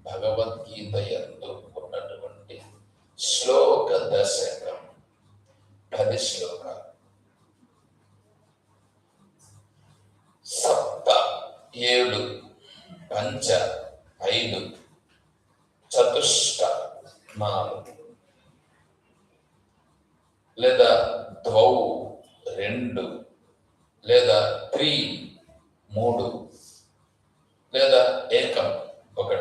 భగవద్గీత యందు ఉన్నటువంటి శ్లోక దశకం 10 శ్లోకాలు. సప్త 7, పంచ 5, చతుష్ట 4, లేదా ద్వౌ 2, లేదా 3, లేదా ఏకం 1.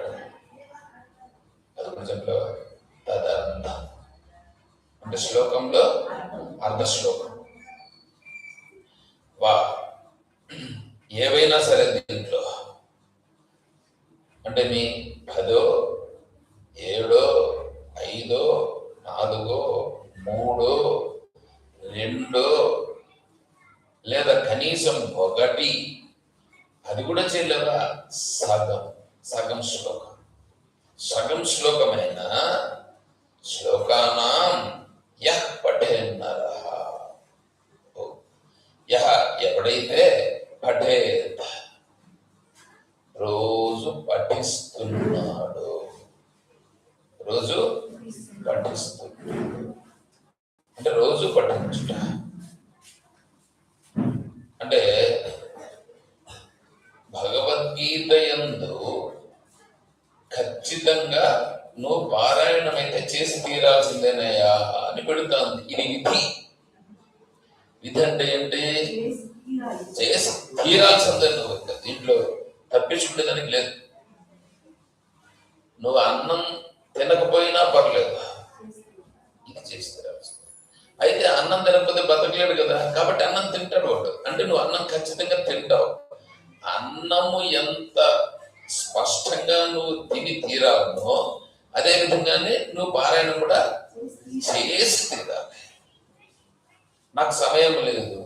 అది కూడా చెప్పలేవా? తదర్థం అంటే శ్లోకంలో అర్ధ శ్లోకం ఏవైనా సరే దీంట్లో అంటే మీ 10, 7, 5, 4, 3, 2 లేదా కనీసం 1, అది కూడా చేయలేవా? సగం శ్లోకం. సగం శ్లోకమైన శ్లోకానాం యః పఠేన్నరః, యః ఎవడైతే పఠేత్ రోజు పఠిస్తున్నాడు, అంటే రోజు పఠించుట అంటే భగవద్గీత యందు ఖచ్చితంగా నువ్వు పారాయణం అయితే చేసి తీరాల్సిందేనయ్యా అని పెడుతుంది. ఇది విధి అంటే ఏంటి? చేసి తీరాల్సిందే. నువ్వు దీంట్లో తప్పించుకునేదానికి లేదు. నువ్వు అన్నం తినకపోయినా పర్లేదు, ఇది చేసి తీరాల్సిందే. అయితే అన్నం తినకపోతే బతకలేడు కదా, కాబట్టి అన్నం తింటాడు వాడు. అంటే నువ్వు అన్నం ఖచ్చితంగా తింటావు. అన్నము ఎంత స్పష్టంగా నువ్వు తిని తీరాలనో అదే విధంగానే నువ్వు పారాయణం కూడా చేసి తీరాలి. నాకు సమయం లేదు,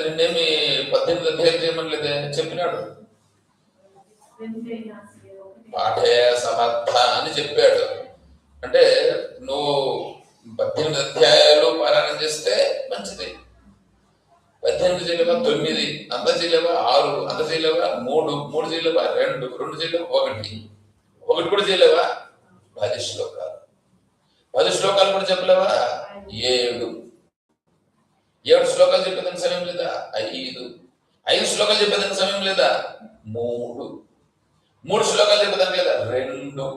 నిన్నేమి 18 అధ్యాయాలు చేయమని లేదే, చెప్పినాడు. పాఠే సమర్థ అని చెప్పాడు. అంటే నువ్వు 18 అధ్యాయాలు పారాయణం చేస్తే మంచిది. 18 చేయలేవా? 9, అంత చేయలేవా? 6, అంత చేయలేవా? 3 చేయలేవా? 2 చేయలేవా? 1 కూడా చేయలేవా? 10 శ్లోకాలు. 10 శ్లోకాలు కూడా చెప్పలేవా? 7 శ్లోకాలు చెప్పేదానికి సమయం లేదా? 5 శ్లోకాలు చెప్పేదానికి సమయం లేదా? 3 శ్లోకాలు చెప్పేదానికి లేదా? 2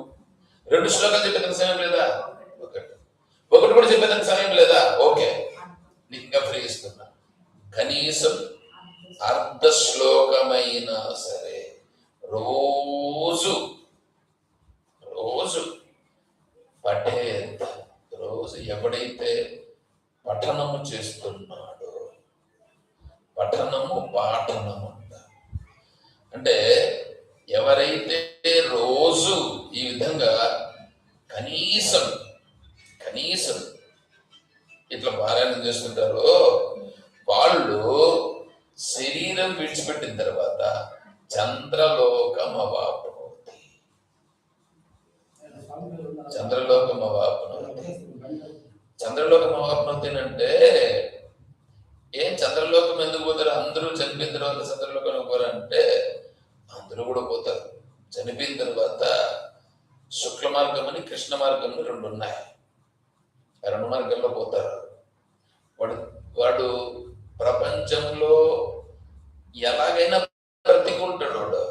శ్లోకాలు చెప్పేదానికి సమయం లేదా? 1 కూడా చెప్పేదానికి సమయం లేదా? ఓకే, నీకు ఇంకా ఫ్రీ ఇస్తున్నా. కనీసం అర్ధ శ్లోకమైనా సరే రోజు పఠేత్. రోజు ఎవడైతే పఠనము చేస్తున్నాడో, పాఠనము అంటే ఎవరైతే రోజు ఈ విధంగా కనీసం ఇట్లా పారాయణం చేస్తుంటారో వాళ్ళు శరీరం విడిచిపెట్టిన తర్వాత చంద్రలోకమవాప్నోతి. చంద్రలోకమవాప్నోతి అంటే ఏం? చంద్రలోకం ఎందుకు పోతారు? అందరూ చనిపోయిన తర్వాత చంద్రలోకం పోరంటే అందరూ కూడా పోతారు. చనిపోయిన తర్వాత శుక్ల మార్గం అని, కృష్ణ మార్గం అని 2 ఉన్నాయి. 2 మార్గాల్లో పోతారు. వాడు ప్రపంచంలో ఎలాగైనా బ్రతికుంటాడు. వాడు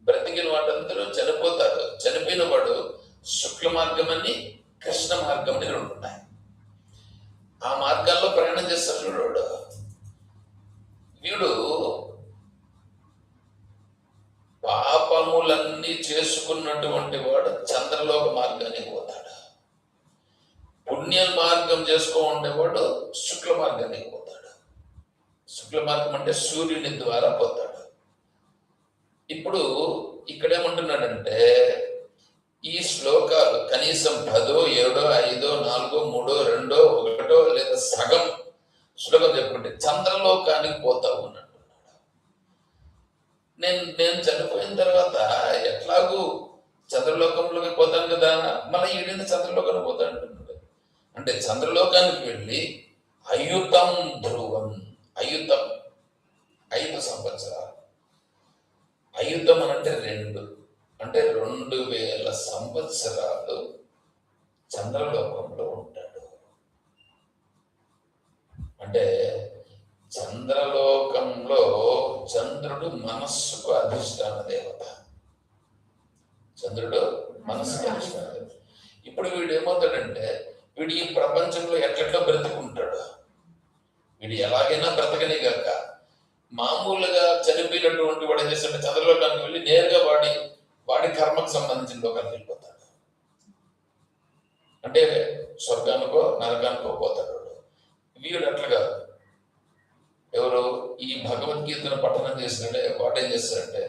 బ్రతికిన వాడందరూ చనిపోతాడు. చనిపోయిన వాడు శుక్ల మార్గం అని, కృష్ణ మార్గం అని 2 ఉన్నాయి. ఆ మార్గాల్లో ప్రయాణం చేస్తాడు వాడు. వీడు పాపములన్నీ చేసుకున్నటువంటి వాడు చంద్రలోక మార్గానికి పోతాడు. పుణ్య మార్గం చేసుకో ఉండేవాడు శుక్ల మార్గానికి పోతాడు. శుక్ల మార్గం అంటే సూర్యుని ద్వారా పోతాడు. ఇప్పుడు ఇక్కడేమంటున్నాడంటే ఈ శ్లోకాలు కనీసం 10, 7, 5, 4, 3, 2, 1 లేదా సగం శ్లోకం చెప్పుకుంటే చంద్రలోకానికి పోతావు అని అంటున్నాడు. నేను చనిపోయిన తర్వాత ఎట్లాగూ చంద్రలోకంలోకి పోతాను కదా, మళ్ళీ ఈడిన చంద్రలోకానికి పోతాను అంటున్నాడు. అంటే చంద్రలోకానికి వెళ్ళి అయుతం ధ్రువం, 5 సంవత్సరాలు జీవితం అంటే 2000 సంవత్సరాలు చంద్రలోకంలో ఉంటాడు. అంటే చంద్రలోకంలో చంద్రుడు మనస్సుకు అధిష్టాన దేవత. చంద్రుడు మనస్సుకు అధిష్టాన దేవత. ఇప్పుడు వీడు ఏమవుతాడంటే వీడు ఈ ప్రపంచంలో ఎట్లెట్లా బ్రతుకుంటాడు. వీడు ఎలాగైనా బ్రతకనే కాక మామూలుగా చనిపోయినటువంటి వాడు ఏం చేస్తాడంటే చంద్రలోకానికి వెళ్ళి నేరుగా వాడి కర్మకు సంబంధించిన లోకానికి వెళ్ళిపోతాడు. అంటే స్వర్గానికో నరకానికో పోతాడు. వీడు అట్లా కాదు. ఎవరు ఈ భగవద్గీతను పఠనం చేసినట్టే వాడు ఏం చేస్తాడంటే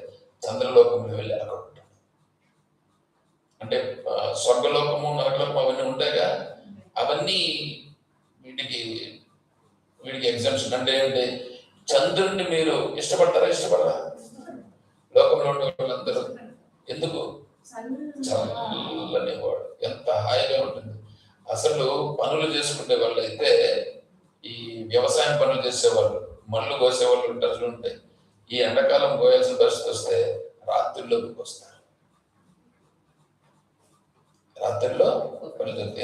చంద్రలోకంలో వెళ్ళి అక్కడ ఉంటాడు. అంటే స్వర్గలోకము నరకలోకము అవన్నీ ఉంటాయిగా, అవన్నీ వీడికి ఎగ్జామ్షన్. అంటే ఏంటి, చంద్రుడిని మీరు ఇష్టపడరా? లోకంలో ఉండే వాళ్ళందరూ ఎందుకు? చల్లనేవాడు, ఎంత హాయిగా ఉంటుంది. అసలు పనులు చేసుకునే వాళ్ళు అయితే ఈ వ్యవసాయం పనులు చేసేవాళ్ళు, మళ్ళు కోసేవాళ్ళు ఉంటారు ఉంటాయి. ఈ ఎండాకాలం కోయాల్సిన పరిస్థితి వస్తే రాత్రిలోకి వస్తారు. రాత్రిలో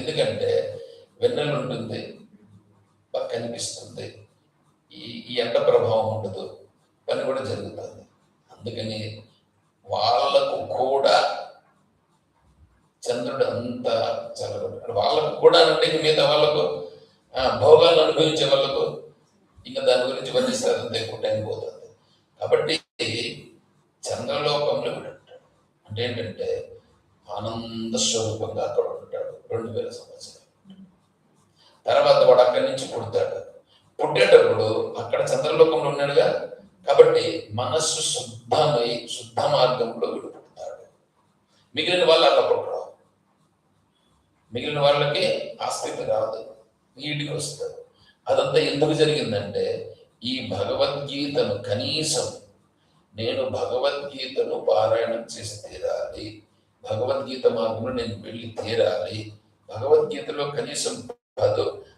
ఎందుకంటే వెన్నెలు ఉంటుంది, బాగా కనిపిస్తుంది, ఈ ఎండ ప్రభావం ఉండదు, పని కూడా జరుగుతుంది. అందుకని వాళ్ళకు కూడా చంద్రుడు అంత చల్లగా, వాళ్ళకు కూడా అంటే మిగతా వాళ్ళకు భోగాలు అనుభవించే వాళ్ళకు ఇంకా దాని గురించి వర్ణిస్తారు, అంత ఎక్కువ టైం పోతుంది. కాబట్టి చంద్రలోకంలో ఉంటాడు. అంటే ఏంటంటే ఆనంద స్వరూపంగా అక్కడ ఉంటాడు 2000 సంవత్సరాలు. తర్వాత వాడు అక్కడి నుంచి పుడతాడు. పుట్టేటప్పుడు అక్కడ చంద్రలోకంలో ఉన్నాడుగా, కాబట్టి మనస్సు శుద్ధ మార్గంలో వీడు పుడతాడు. మిగిలిన వాళ్ళు అలా పుట్టరు. మిగిలిన వాళ్ళకి ఆ స్థితి రాదు, వీడికి వస్తారు. అదంతా ఎందుకు జరిగిందంటే ఈ భగవద్గీతను కనీసం నేను భగవద్గీతను పారాయణం చేసి తీరాలి, భగవద్గీత మార్గంలో నేను వెళ్ళి తీరాలి, భగవద్గీతలో కనీసం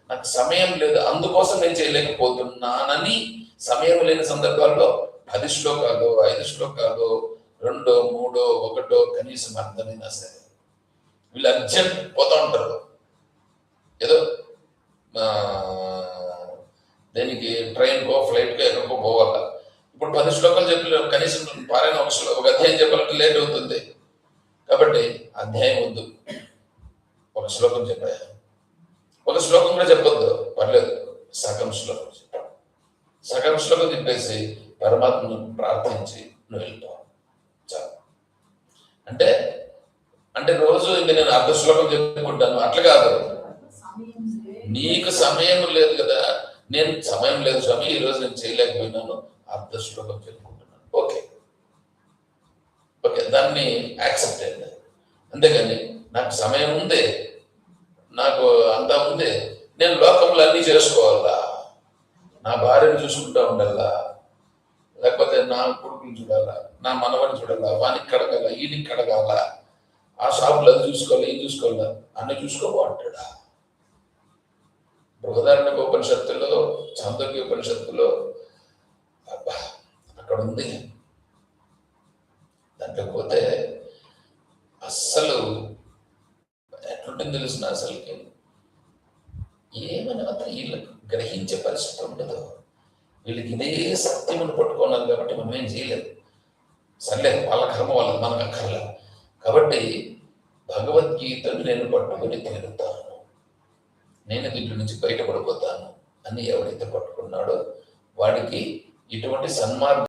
నాకు సమయం లేదు అందుకోసం నేను చేయలేకపోతున్నానని సమయం లేని సందర్భాల్లో 10 శ్లోకాలు 5 శ్లోకాలు 2, 3, 1 కనీసం అర్థమైనా సరే వీళ్ళు అర్జెంట్ పోతా ఉంటారు. ఏదో దేనికి ట్రైన్కో ఫ్లైట్కో ఎక్కడికో పోవాలా. ఇప్పుడు 10 శ్లోకాలు చెప్పి కనీసం పారాయణ ఒక అధ్యాయం చెప్పాలంటే లేట్ అవుతుంది. కాబట్టి అధ్యాయం వద్దు, ఒక శ్లోకం చెప్పాను. ఒక శ్లోకం కూడా చెప్పొద్దు, పర్లేదు, సగం శ్లోకం చెప్పాను. సగం శ్లోకం చెప్పేసి పరమాత్మను ప్రార్థించి నువ్వు వెళ్తావు చాలు. అంటే రోజు ఇంక నేను అర్ధ శ్లోకం చెప్పుకుంటాను అట్లా కాదు. నీకు సమయం లేదు కదా, నేను సమయం లేదు స్వామి, ఈరోజు నేను చేయలేకపోయినాను, అర్ధ శ్లోకం చెప్పుకుంటున్నాను. ఓకే, దాన్ని యాక్సెప్ట్ అయ్యింది. అంతేగాని నాకు సమయం ఉంది, నాకు అంతా ఉంది, నేను లోకంలో అన్నీ చేసుకోవాలా, నా భార్యను చూసుకుంటా ఉండాలా, లేకపోతే నా కొడుకుని చూడాలా, నా మనవని చూడాలా, వానికి కడగాల, ఈయనకి కడగాల, ఆ షాపులో అది చూసుకోవాలి, ఇది చూసుకోవాలా, అన్నీ చూసుకోబోంటాడా. బృహదారణ్యక ఉపనిషత్తులో, చాందోగ్య ఉపనిషత్తులో అక్కడ ఉంది. దాంట్లో పోతే అస్సలు ఎట్లుంటుంది తెలిసిన, అసలుకి ఏమని మాత్రం వీళ్ళకి గ్రహించే పరిస్థితి ఉండదు. వీళ్ళకి ఇదే సత్యమును పట్టుకున్నారు కాబట్టి మనం ఏం చేయలేదు. సర్లే, వాళ్ళ కర్మ వాళ్ళది, మనకు అక్కర్లేదు. కాబట్టి భగవద్గీతను నేను పట్టుకుని తీరుతాను, నేను దీంట్లో నుంచి బయటపడిపోతాను అని ఎవడైతే పట్టుకున్నాడో వాడికి ఇటువంటి సన్మార్గం